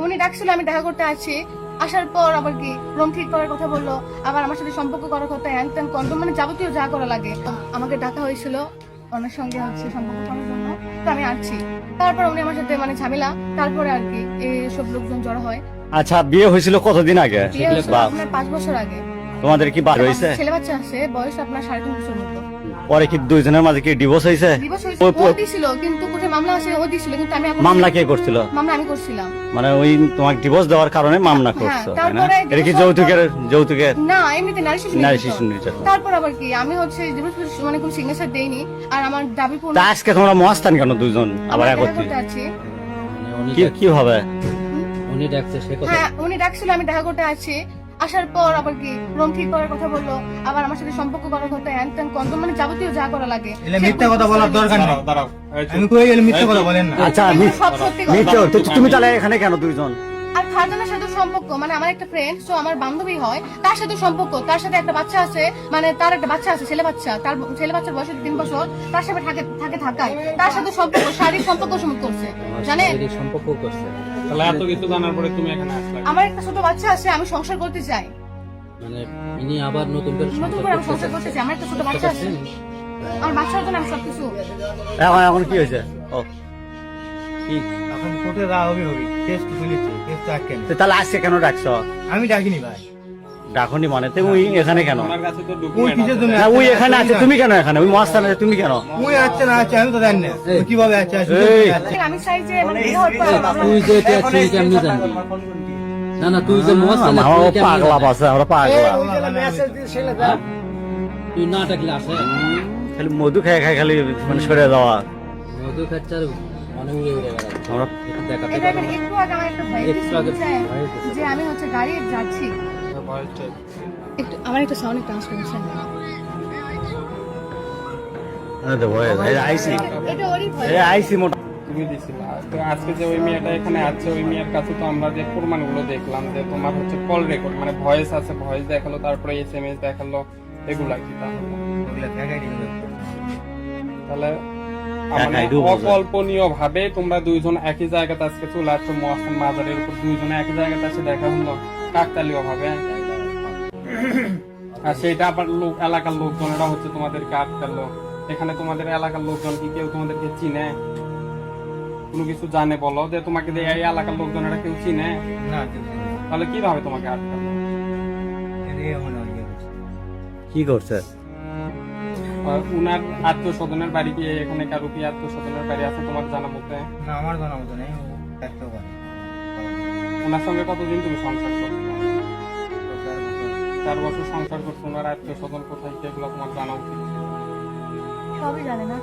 উনি ডাকছিল, আমি দেখা করতে আসছি। আসার পর আবার কি রুম ঠিক করার কথা বললো, আবার আমার সাথে সম্পর্ক করার কথা, হ্যান ত্যান কন্ডম মানে যাবতীয় যা করা লাগে। আমাকে ডাকা হয়েছিল ওনার সঙ্গে হচ্ছে সম্পর্ক করার জন্য, তো আমি আসছি। তারপর উনি আমার সাথে মানে ঝামেলা, তারপরে আর কি এই সব লোকজন জড়ো হয়। আচ্ছা, বিয়ে হয়েছিল কতদিন আগে? বিয়ে হয়েছিল আপনার 5 বছর আগে। তোমাদের কি বাড়ি হয়েছে? ছেলে বাচ্চা আছে, বয়স আপনার 3.5 বছর মতো। পরে কি দুইজনের মাঝে কি ডিভোর্স হয়েছে? ডিভোর্স হয়েছে, ও দিছিল, কিন্তু কোর্টে মামলা আছে, ও দিছিল, কিন্তু আমি মামলা কে করছিল? মামলা আমি করছিলাম। মানে ওই তোমাকে ডিভোর্স দেওয়ার কারণে মামলা করছো, তাই না? তারপরে এটা কি যৌতুকের? না, এমনিতে নারী শিশু নির্যাতন। তারপর আবার কি আমি হচ্ছে ডিভোর্স মানে কোনো সিগনেচার দেইনি, আর আমার দাবি পূর্ণ। তা আজকে তোমরা মহাস্থান কেন দুইজন আবার একত্রে? কি হবে? উনি ডাকছে সে কথা। হ্যাঁ, উনি ডাকছিল, আমি দেখা করতে আসছি। আসার পর আবার কি রুম ঠিক করার কথা বললো, আবার আমার সাথে সম্পর্ক করার কথা, হ্যান ত্যান কন্ডম মানে যাবতীয় যা করা লাগে। এলে মিথ্যা কথা বলার দরকার নেই। আমি কই গেলে মিথ্যা কথা বলেন না। আচ্ছা, সব সত্যি কথা। তুমি তাহলে এখানে কেন দুইজন? আর ফারজানার সাথে সম্পর্ক মানে আমার একটা ফ্রেন্ড, সো আমার বান্ধবী হয়, তার সাথে সম্পর্ক, তার সাথে একটা বাচ্চা আছে, মানে তার একটা বাচ্চা আছে, ছেলে বাচ্চা, তার ছেলে বাচ্চার বয়স 3 বছর, তার সাথে থাকায় তার সাথে সম্পর্ক, শারীরিক সম্পর্ক সমুখ করছে, জানেন? এই সম্পর্ক করছে। তাহলে এত কিছু জানার পরে তুমি এখানে আসলে? আমার একটা ছোট বাচ্চা আছে, আমি সংসার করতে চাই, মানে ইনি আবার নতুন করে আমি সংসার করতে চাই, আমার একটা ছোট বাচ্চা আছে, আমার বাচ্চার জন্য আমি সবকিছু। এখন কি হয়েছে? ও কি এখন কোর্টে যা হবে হবে, টেস্ট চলেছে, টেস্ট আটকে নেই। তো তাহলে আজকে কেন ডাকছো? আমি ডাকিনি ভাই। ডাকনি মানে তুই এখানে কেন? তোমার কাছে তো ওই ডকুমেন্ট কিসের জন্য? না, ওই এখানে আছে, তুমি কেন এখানে? ওই মহাস্থানে আছে, তুমি কেন? ওই আছে না আছে আমি তো জানি না। ওই কিভাবে আছে এই। আমি চাই যে মানে বিয়ে হওয়ার পর তুই যে এটা তুই কেমনি জানবি? না না তুই যে মহাস্থানে আমার তুই কেমনি পাগলা জানবি? আছে, আমরা পাগলা। তুই না ডাকলে আসে। খালি মধু খাই খালি মানে সরে যাওয়া। মধু খাচ্ছার মানে উড়ে উড়ে বেড়ায়। আমরা এটা দেখাতে এটা পারবো না। একটু আগে আমার একটা ভাই একটু আগে ভাই হইতেছে। যে আমি হচ্ছে গাড়ি যাচ্ছি, একটু আমার একটা সাউন্ড ট্রান্সফরমেশন, আইসি এটা ওরই ভয়। আইসি মোটা। তুমি দিছিলা। তো আজকে যে ওই মেয়েটা এখানে আছে, ওই মেয়ের কাছে তো আমরা যে প্রমাণগুলো দেখলাম, যে তোমার হচ্ছে কল রেকর্ড, মানে ভয়েস আছে, ভয়েস দেখালো, তারপরে SMS দেখালো, এগুলা কি তাহলে? ওগুলা দেখাই দিবে। তাহলে দেখাই মানে দেবো। অকল্পনীয় ভাবে তোমরা দুইজন একই জায়গাতে আজকে চলে আসছো মহাস্থান মাজারের উপর, দুইজনে একই জায়গাতে এসে দেখা হলো কাকতালীয় ভাবে। আর সেটা আবার এলাকার লোকজনেরা হচ্ছে তোমাদেরকে আটকালো। এখানে তোমাদের এলাকার লোকজন কি কেউ তোমাদেরকে চিনে, কোনো কিছু জানে? বলো যে তোমাকে যে এই এলাকার লোকজনেরা কেউ চিনে, না কিছু না। তাহলে কিভাবে তোমাকে আটকালো? এই মনে হয় গেছে। কি করছে? আর উনার আত্মীয়-স্বজনের বাড়ি কি এখানে কারো কি আত্মীয়-স্বজনের বাড়ি আছে তোমার জানা মতে? না আমার জানা মতো নেই, ও থাকতেও পারে। ওনার সঙ্গে কতদিন তুমি সংসার করছো? 4 বছর সংসার করছো। ওনার আত্মীয়-স্বজন কোথায় কি এগুলো তোমার জানা উচিত ছিল। সবই জানে না,